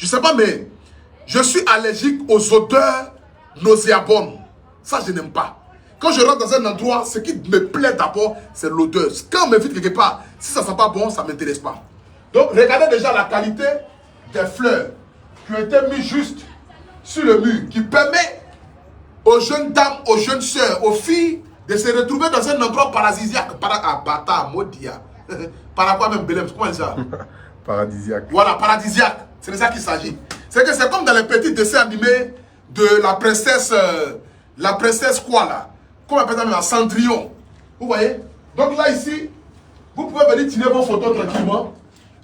Je sais pas, mais je suis allergique aux odeurs nauséabondes. Ça, je n'aime pas. Quand je rentre dans un endroit, ce qui me plaît d'abord, c'est l'odeur. Quand on m'invite quelque part, si ça ne sent pas bon, ça ne m'intéresse pas. Donc, regardez déjà la qualité des fleurs qui ont été mises juste sur le mur, qui permet aux jeunes dames, aux jeunes sœurs, aux filles de se retrouver dans un endroit paradisiaque. Bata, Modia. Par quoi même Belém, comment ça? Paradisiaque. Voilà, paradisiaque. C'est de ça qu'il s'agit. C'est que c'est comme dans les petits dessins animés de la princesse quoi là? Comment on appelle ça même? Cendrillon. Vous voyez? Donc là ici, vous pouvez venir tirer vos photos tranquillement.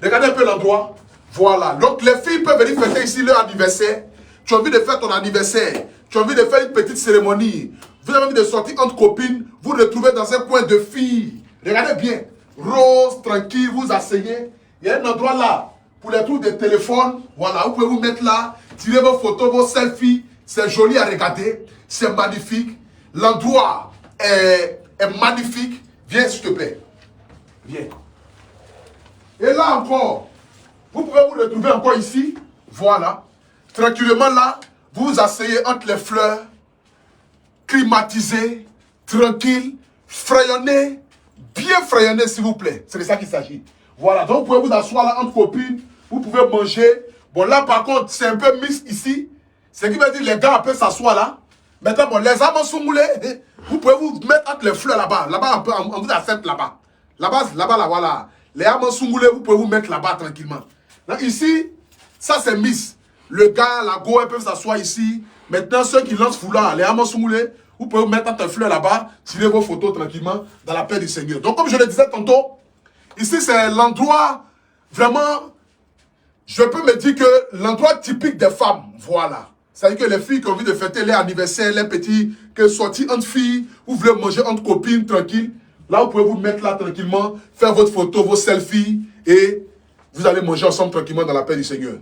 Regardez un peu l'endroit. Voilà. Donc les filles peuvent venir fêter ici leur anniversaire. Tu as envie de faire ton anniversaire. Tu as envie de faire une petite cérémonie. Vous avez envie de sortir entre copines. Vous retrouvez dans un coin de filles. Regardez bien. Rose, tranquille, vous asseyez. Il y a un endroit là pour les trucs de téléphone. Voilà, vous pouvez vous mettre là. Tirer vos photos, vos selfies. C'est joli à regarder. C'est magnifique. L'endroit est magnifique. Viens s'il te plaît. Viens. Et là encore, vous pouvez vous retrouver encore ici. Voilà. Tranquillement là, vous vous asseyez entre les fleurs, climatisé, tranquille, frayonné, bien frayonné s'il vous plaît. C'est de ça qu'il s'agit. Voilà, donc vous pouvez vous asseoir là entre copines, vous pouvez manger. Bon là par contre, c'est un peu mixte ici. Ce qui veut dire les gars peuvent s'asseoir là. Maintenant, bon, les amants sont moulés. Vous pouvez vous mettre entre les fleurs là-bas. Là-bas, on vous accepte là-bas. Là-bas, là, voilà. Les amants sont moulés, vous pouvez vous mettre là-bas tranquillement. Là, ici, ça c'est Miss. Le gars, la go, elles peuvent s'asseoir ici. Maintenant, ceux qui lancent foulard, les amants sont moulés, vous pouvez vous mettre entre les fleurs là-bas, tirer vos photos tranquillement dans la paix du Seigneur. Donc, comme je le disais tantôt, ici c'est l'endroit vraiment, je peux me dire que l'endroit typique des femmes, voilà. C'est-à-dire que les filles qui ont envie de fêter leur anniversaire, les petits, que sortir entre filles, vous voulez manger entre copines, tranquille. Là, vous pouvez vous mettre là tranquillement, faire votre photo, vos selfies, et vous allez manger ensemble tranquillement dans la paix du Seigneur.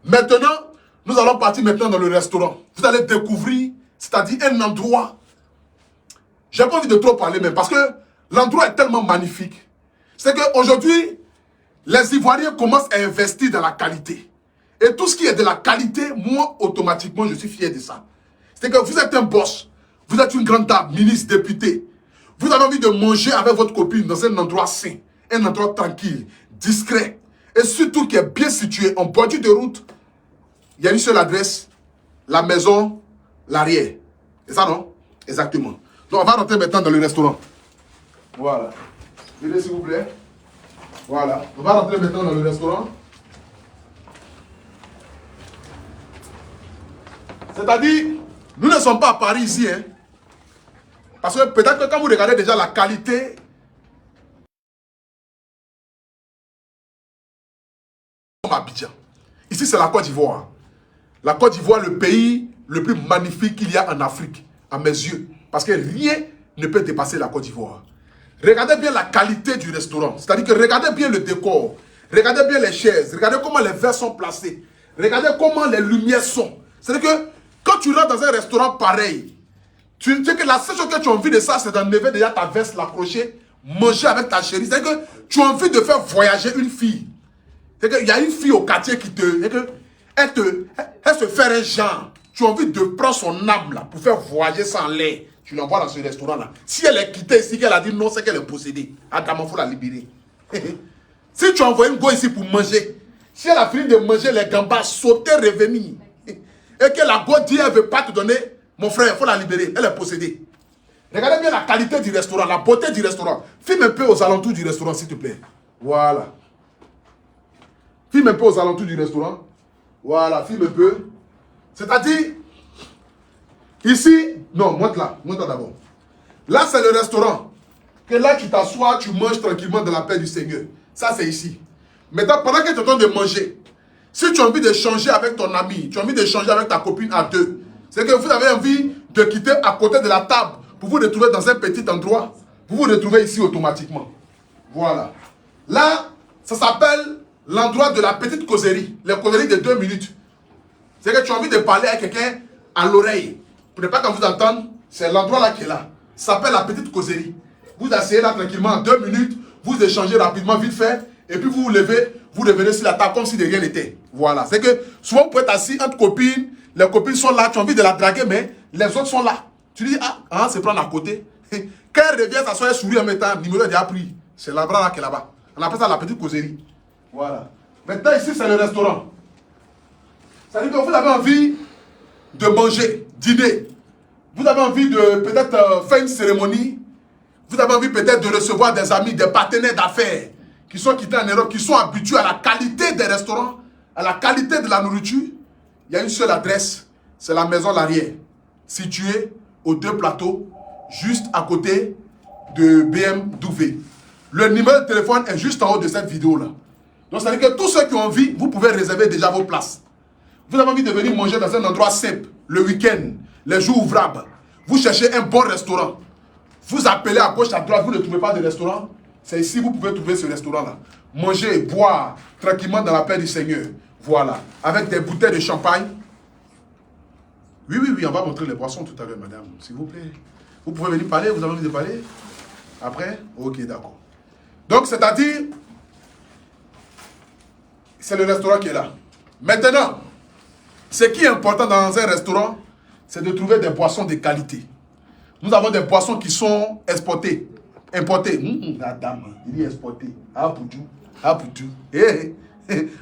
Maintenant, nous allons partir maintenant dans le restaurant. Vous allez découvrir, c'est-à-dire un endroit. J'ai pas envie de trop parler même, parce que l'endroit est tellement magnifique. C'est qu'aujourd'hui, les Ivoiriens commencent à investir dans la qualité. Et tout ce qui est de la qualité, moi, automatiquement, je suis fier de ça. C'est que vous êtes un boss, vous êtes une grande dame, ministre, député. Vous avez envie de manger avec votre copine dans un endroit sain, un endroit tranquille, discret, et surtout qui est bien situé, en bordure de route. Il y a une seule adresse, la maison, l'arrière. C'est ça, non? Exactement. Donc, on va rentrer maintenant dans le restaurant. Voilà. Venez, s'il vous plaît. Voilà. On va rentrer maintenant dans le restaurant. C'est-à-dire, nous ne sommes pas à Paris ici, hein. Parce que peut-être que quand vous regardez déjà la qualité, Abidjan. Ici, c'est la Côte d'Ivoire. La Côte d'Ivoire, le pays le plus magnifique qu'il y a en Afrique, à mes yeux. Parce que rien ne peut dépasser la Côte d'Ivoire. Regardez bien la qualité du restaurant. C'est-à-dire que regardez bien le décor. Regardez bien les chaises. Regardez comment les verres sont placés. Regardez comment les lumières sont. C'est-à-dire que quand tu rentres dans un restaurant pareil, tu sais que la seule chose que tu as envie de ça, c'est d'enlever déjà ta veste, l'accrocher, manger avec ta chérie. C'est-à-dire que tu as envie de faire voyager une fille. C'est-à-dire qu'il y a une fille au quartier qui elle se fait un genre. Tu as envie de prendre son âme là pour faire voyager sans l'air. Tu l'envoies dans ce restaurant-là. Si elle est quittée ici, qu'elle a dit non, c'est qu'elle est possédée. Attends, il faut la libérer. Si tu envoies une go ici pour manger, si elle a fini de manger les gambas, sauter, revenir, et que la go dit elle ne veut pas te donner, mon frère, il faut la libérer. Elle est possédée. Regardez bien la qualité du restaurant, la beauté du restaurant. Filme un peu aux alentours du restaurant, s'il te plaît. Voilà. Filme un peu aux alentours du restaurant. Voilà, filme un peu. C'est-à-dire, ici, non, monte là d'abord. Là, c'est le restaurant. Que là, tu t'assois, tu manges tranquillement dans la paix du Seigneur. Ça, c'est ici. Maintenant, pendant que tu es en train de manger, si tu as envie de changer avec ton ami, tu as envie de changer avec ta copine à deux, c'est que vous avez envie de quitter à côté de la table pour vous retrouver dans un petit endroit, vous vous retrouvez ici automatiquement. Voilà. Là, ça s'appelle l'endroit de la petite causerie, les causeries de 2 minutes. C'est que tu as envie de parler à quelqu'un à l'oreille. Pour ne pas qu'on vous entende, c'est l'endroit là qui est là. Ça s'appelle la petite causerie. Vous asseyez là tranquillement en 2 minutes, vous échangez rapidement, vite fait, et puis vous vous levez, vous revenez sur la table comme si de rien n'était. Voilà. C'est que souvent, vous pouvez être assis entre copines, les copines sont là, tu as envie de la draguer, mais les autres sont là. Tu dis, ah, c'est prendre à côté. Quand elle revient, s'assoit, elle sourit en mettant, numéro est déjà pris. C'est là-bas là qui est là-bas. On appelle ça la petite causerie. Voilà. Maintenant, ici, c'est le restaurant. Ça veut dire que vous avez envie de manger, dîner. Vous avez envie de peut-être faire une cérémonie. Vous avez envie peut-être de recevoir des amis, des partenaires d'affaires qui sont quittés en Europe, qui sont habitués à la qualité des restaurants, à la qualité de la nourriture. Il y a une seule adresse, c'est la maison Larrière, située aux 2 plateaux, juste à côté de BMW. Le numéro de téléphone est juste en haut de cette vidéo-là. Donc, ça veut dire que tous ceux qui ont envie, vous pouvez réserver déjà vos places. Vous avez envie de venir manger dans un endroit simple, le week-end, les jours ouvrables. Vous cherchez un bon restaurant. Vous appelez à gauche, à droite, vous ne trouvez pas de restaurant. C'est ici que vous pouvez trouver ce restaurant-là. Manger, boire, tranquillement dans la paix du Seigneur. Voilà. Avec des bouteilles de champagne. Oui, on va montrer les boissons tout à l'heure, madame. S'il vous plaît. Vous pouvez venir parler, vous avez envie de parler? Après? Ok, d'accord. Donc, c'est-à-dire, c'est le restaurant qui est là. Maintenant, ce qui est important dans un restaurant, c'est de trouver des boissons de qualité. Nous avons des boissons qui sont exportées. Importées. La dame, il dit exporté.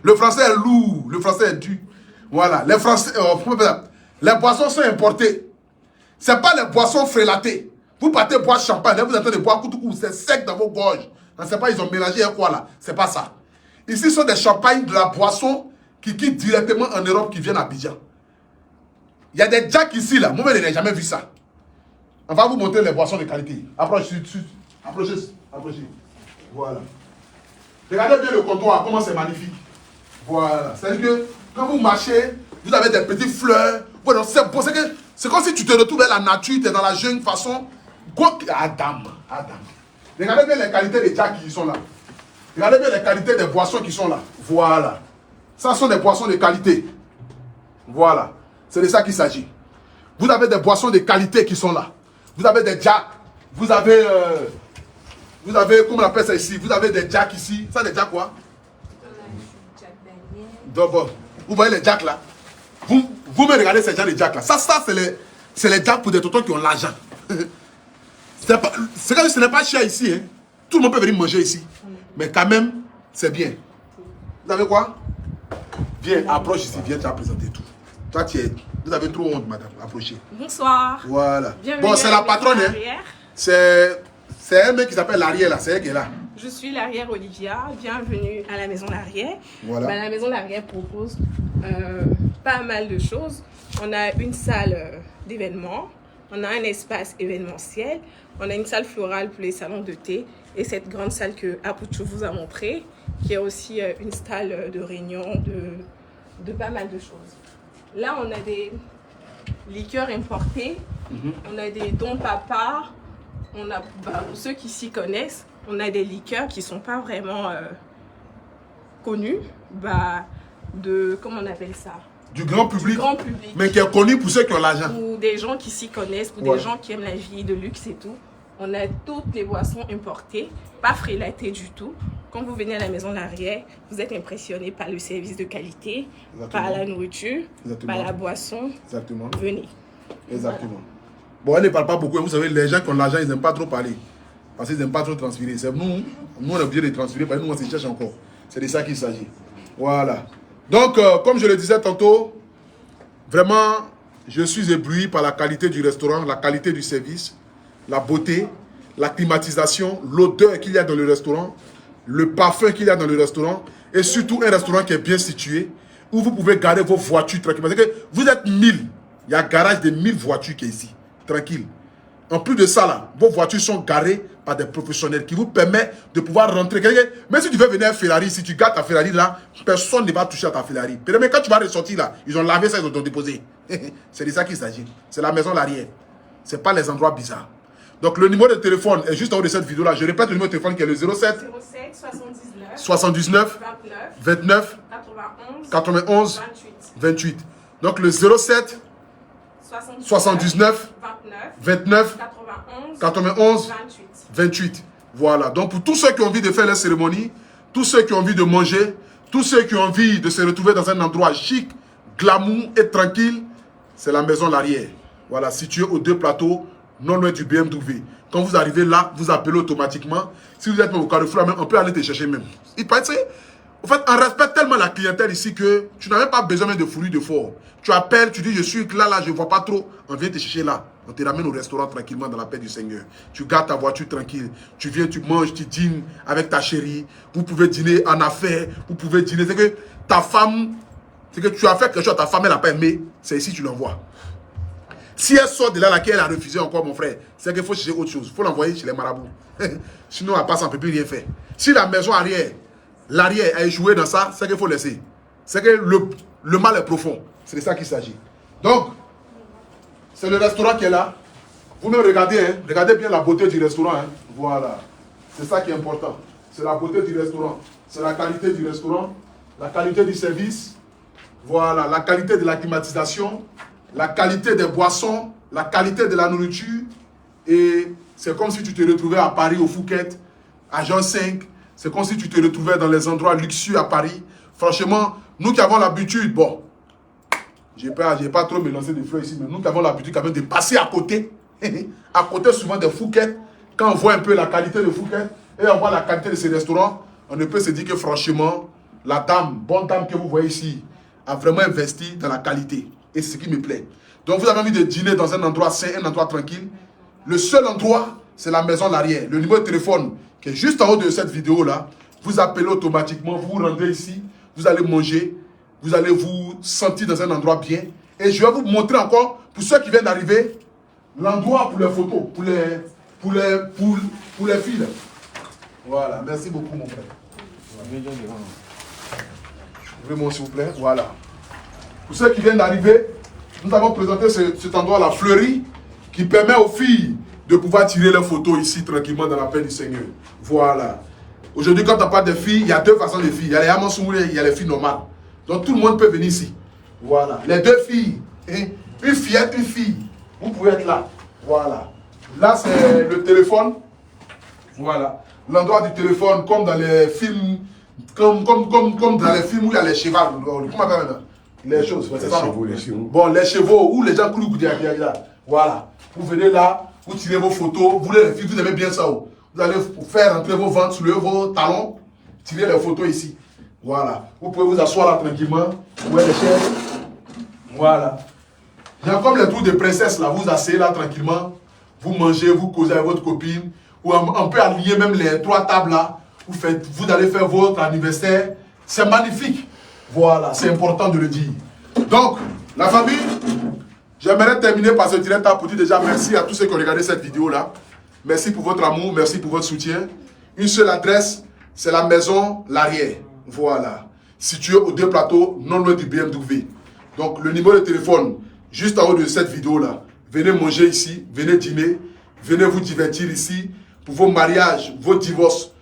Le français est lourd. Le français est dur. Voilà. Les boissons sont importées. Ce n'est pas les boissons frélatées. Vous partez boire champagne, là, vous êtes en train de boire coutou, c'est sec dans vos gorges. On ne sait pas, ils ont mélangé quoi là. C'est pas ça. Ici, ce sont des champagnes de la boisson qui quittent directement en Europe, qui viennent à Abidjan. Il y a des jacks ici, là. Moi-même, je n'ai jamais vu ça. On va vous montrer les boissons de qualité. Approche, approchez. Voilà. Regardez bien le comptoir, comment c'est magnifique. Voilà. C'est-à-dire que quand vous marchez, vous avez des petites fleurs. Voilà, c'est beau. C'est comme si tu te retrouves dans la nature, tu es dans la jeune façon. Adam. Regardez bien les qualités des jacks qui sont là. Regardez bien les qualités des boissons qui sont là. Voilà. Ça sont des boissons de qualité. Voilà. C'est de ça qu'il s'agit. Vous avez des boissons de qualité qui sont là. Vous avez des jacks. Vous avez, comment on appelle ça ici? Vous avez des jacks ici. Ça, des jacks quoi? D'abord, vous voyez les jacks là? Vous me regardez ces gens de jacks là. Ça c'est les jacks pour des tontons qui ont l'argent. Ce n'est pas cher ici. Hein. Tout le monde peut venir manger ici. Mais quand même, c'est bien. Vous avez quoi? Viens, approche ici. Viens, tu as présenté tout. Toi, vous avez trop honte, madame. Approchez. Bonsoir. Voilà. Bienvenue. Bon, c'est la patronne. Hein. C'est un mec qui s'appelle Larrière là. C'est elle qui est là. Je suis Larrière Olivia. Bienvenue à la maison Larrière. Voilà. La maison Larrière propose pas mal de choses. On a une salle d'événements. On a un espace événementiel. On a une salle florale pour les salons de thé. Et cette grande salle que Apuchou vous a montrée, qui est aussi une salle de réunion de pas mal de choses. Là, on a des liqueurs importées. On a des dons papa. On a, pour ceux qui s'y connaissent, on a des liqueurs qui ne sont pas vraiment connues. Comment on appelle ça? Du grand public. Du grand public. Mais qui est connu pour ceux qui ont l'argent. Pour des gens qui s'y connaissent, pour des gens qui aiment la vie de luxe et tout. On a toutes les boissons importées, pas frélatées du tout. Quand vous venez à la maison Larrière, vous êtes impressionné par le service de qualité, par la nourriture, par la boisson. Exactement. Venez. Exactement. Voilà. Bon, elle ne parle pas beaucoup. Vous savez, les gens qui ont l'argent, ils n'aiment pas trop parler. Parce qu'ils n'aiment pas trop transpirer. C'est nous, on est obligé de transpirer, parce que nous, on se cherche encore. C'est de ça qu'il s'agit. Voilà. Donc, comme je le disais tantôt, vraiment, je suis ébloui par la qualité du restaurant, la qualité du service, la beauté, la climatisation, l'odeur qu'il y a dans le restaurant, le parfum qu'il y a dans le restaurant, et surtout un restaurant qui est bien situé, où vous pouvez garer vos voitures tranquillement. Parce que vous êtes 1000, il y a un garage de 1000 voitures qui est ici, tranquille. En plus de ça, là, vos voitures sont garées par des professionnels qui vous permettent de pouvoir rentrer. Même si tu veux venir à Ferrari, si tu gardes ta Ferrari là, personne ne va toucher à ta Ferrari. Mais quand tu vas ressortir là, ils ont lavé ça, ils ont déposé. C'est de ça qu'il s'agit. C'est la maison Larrière. Ce n'est pas les endroits bizarres. Donc le numéro de téléphone est juste en haut de cette vidéo là. Je répète le numéro de téléphone qui est le 07 79 29 91 28. Donc le 07 79 29 91 28. Voilà. Donc pour tous ceux qui ont envie de faire la cérémonie, tous ceux qui ont envie de manger, Tous ceux qui ont envie de se retrouver dans un endroit chic, glamour et tranquille, c'est la maison Larrière. Voilà, située aux 2 plateaux, non loin du BMW. Quand vous arrivez là, vous appelez automatiquement. Si vous êtes au Carrefour, on peut aller te chercher même. Il paraît, en fait, on respecte tellement la clientèle ici que tu n'as même pas besoin de fourrure de fort. Tu appelles, tu dis je suis là, je ne vois pas trop. On vient te chercher là. On te ramène au restaurant tranquillement dans la paix du Seigneur. Tu gardes ta voiture tranquille. Tu viens, tu manges, tu dînes avec ta chérie. Vous pouvez dîner en affaires. Vous pouvez dîner. C'est que ta femme, c'est que tu as fait quelque chose, ta femme elle n'a pas aimé. C'est ici que tu l'envoies. Si elle sort de là, laquelle elle a refusé encore, mon frère, c'est qu'il faut chercher autre chose. Il faut l'envoyer chez les marabouts. Sinon, elle passe, on ne peut plus rien faire. Si la maison arrière, l'arrière a échoué dans ça, c'est qu'il faut laisser. C'est que le mal est profond. C'est de ça qu'il s'agit. Donc, c'est le restaurant qui est là. Vous-même regardez, hein, regardez bien la beauté du restaurant. Hein. Voilà. C'est ça qui est important. C'est la beauté du restaurant. C'est la qualité du restaurant, la qualité du service. Voilà, la qualité de la climatisation, la qualité des boissons, la qualité de la nourriture. Et c'est comme si tu te retrouvais à Paris, au Phuket, à Jean 5. C'est comme si tu te retrouvais dans les endroits luxueux à Paris. Franchement, nous qui avons l'habitude, bon, j'ai pas trop me lancer des fleurs ici, mais nous qui avons l'habitude quand même de passer à côté souvent des Phuket, quand on voit un peu la qualité de Phuket et on voit la qualité de ces restaurants, on ne peut se dire que franchement, la dame, bonne dame que vous voyez ici, a vraiment investi dans la qualité. Et c'est ce qui me plaît. Donc vous avez envie de dîner dans un endroit sain, un endroit tranquille. Le seul endroit, c'est la maison Larrière. Le numéro de téléphone qui est juste en haut de cette vidéo-là, vous appelez automatiquement, vous vous rendez ici, vous allez manger, vous allez vous sentir dans un endroit bien. Et je vais vous montrer encore, pour ceux qui viennent d'arriver, l'endroit pour les photos, pour les filles. Voilà, merci beaucoup mon frère. Ouvrez-moi s'il vous plaît, voilà. Pour ceux qui viennent d'arriver, nous avons présenté cet endroit-là fleuri qui permet aux filles de pouvoir tirer leurs photos ici tranquillement dans la paix du Seigneur. Voilà. Aujourd'hui, quand on parle de filles, il y a 2 façons de filles. Il y a les Amansoumoué, il y a les filles normales. Donc tout le monde peut venir ici. Voilà. Les 2 filles, une fillette, une fille. Vous pouvez être là. Voilà. Là, c'est le téléphone. Voilà. L'endroit du téléphone, comme dans les films, comme dans les films où il y a les chevaux. Comment on appelle ça? Les choses. Les chevaux, les chevaux. Bon, les chevaux, où les gens clouent. Voilà. Vous venez là, vous tirez vos photos. Vous les filles, vous aimez bien ça. Vous allez faire entrer vos ventres, soulever vos talons, tirer les photos ici. Voilà. Vous pouvez vous asseoir là tranquillement. Vous voyez les chaises. Voilà. Il y a comme les tours de princesse là. Vous asseyez là tranquillement. Vous mangez, vous causez avec votre copine. Ou on peut aligner même les 3 tables là. Vous allez faire votre anniversaire. C'est magnifique. Voilà. C'est important de le dire. Donc, la famille, j'aimerais terminer par ce direct pour dire déjà merci à tous ceux qui ont regardé cette vidéo là. Merci pour votre amour, merci pour votre soutien. Une seule adresse, c'est la maison Larrière. Voilà. Située aux 2 plateaux, non loin du BMW. Donc le numéro de téléphone, juste en haut de cette vidéo-là. Venez manger ici, venez dîner, venez vous divertir ici pour vos mariages, vos divorces.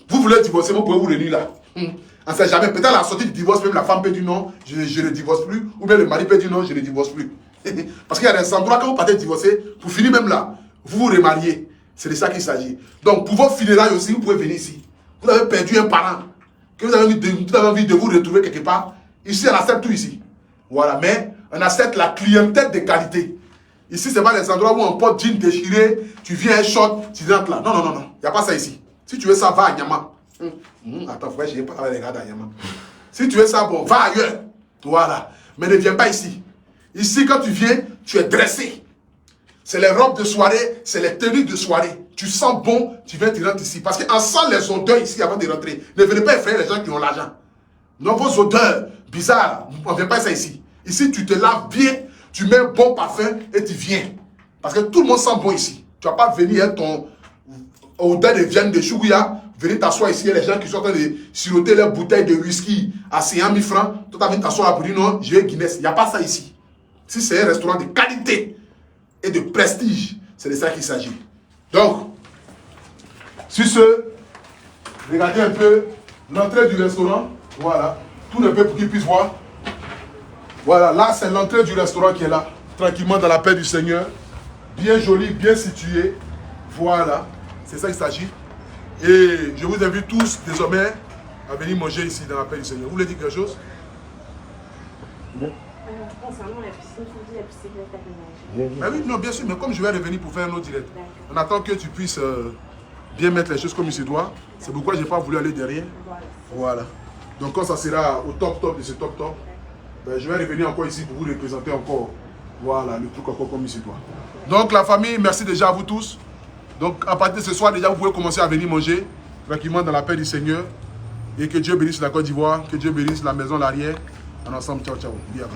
Vous voulez divorcer, vous pouvez vous réunir là. On ne sait jamais. Peut-être à la sortie du divorce, même la femme peut dire non, je ne divorce plus. Ou bien le mari peut dire non, je ne divorce plus. Parce qu'il y a des endroits, quand vous partez divorcer, pour finir même là, vous vous remariez. C'est de ça qu'il s'agit. Donc, pour vos funérailles aussi, vous pouvez venir ici. Vous avez perdu un parent, que vous avez envie de vous retrouver quelque part. Ici, on accepte tout ici. Voilà, mais on accepte la clientèle de qualité. Ici, ce n'est pas les endroits où on porte jean déchiré, tu viens un short, tu rentres là. Non, non, non, non. Il n'y a pas ça ici. Si tu veux ça, va à Nyama. Attends, frère, je n'ai pas les gars à Nyama. Si tu veux ça, bon, va ailleurs. Voilà. Mais ne viens pas ici. Ici, quand tu viens, tu es dressé. C'est les robes de soirée, c'est les tenues de soirée. Tu sens bon, tu viens, tu rentres ici. Parce qu'on sent les odeurs ici avant de rentrer. Ne venez pas effrayer les gens qui ont l'argent. Non, vos odeurs bizarres, on ne vient pas ça ici. Ici, tu te laves bien, tu mets un bon parfum et tu viens. Parce que tout le monde sent bon ici. Tu ne vas pas venir ton odeur de viande de chouïa, venir t'asseoir ici. Il y a les gens qui sont en train de siroter leurs bouteilles de whisky à 50 000 francs. Toi, tu vas venir t'asseoir là pour dire non, je vais Guinness. Il n'y a pas ça ici. Si c'est un restaurant de qualité et de prestige, c'est de ça qu'il s'agit. Donc, sur ce, regardez un peu l'entrée du restaurant. Voilà, tout le peu pour qu'ils puissent voir. Voilà, là c'est l'entrée du restaurant qui est là, tranquillement dans la paix du Seigneur. Bien joli, bien situé. Voilà, c'est ça qu'il s'agit. Et je vous invite tous désormais à venir manger ici dans la paix du Seigneur. Vous voulez dire quelque chose? Concernant la piscine, vous dites la piscine est aménagée. Ah oui, non, bien sûr, mais comme je vais revenir pour faire un autre direct, on attend que tu puisses bien mettre les choses comme il se doit. C'est pourquoi je n'ai pas voulu aller derrière. Voilà. Donc quand ça sera au top de ce top, ben, je vais revenir encore ici pour vous représenter encore. Voilà, le truc encore comme il se doit. Donc la famille, merci déjà à vous tous. Donc à partir de ce soir, déjà, vous pouvez commencer à venir manger tranquillement dans la paix du Seigneur. Et que Dieu bénisse la Côte d'Ivoire, que Dieu bénisse la maison, l'arrière. En ensemble, ciao, ciao. Bien.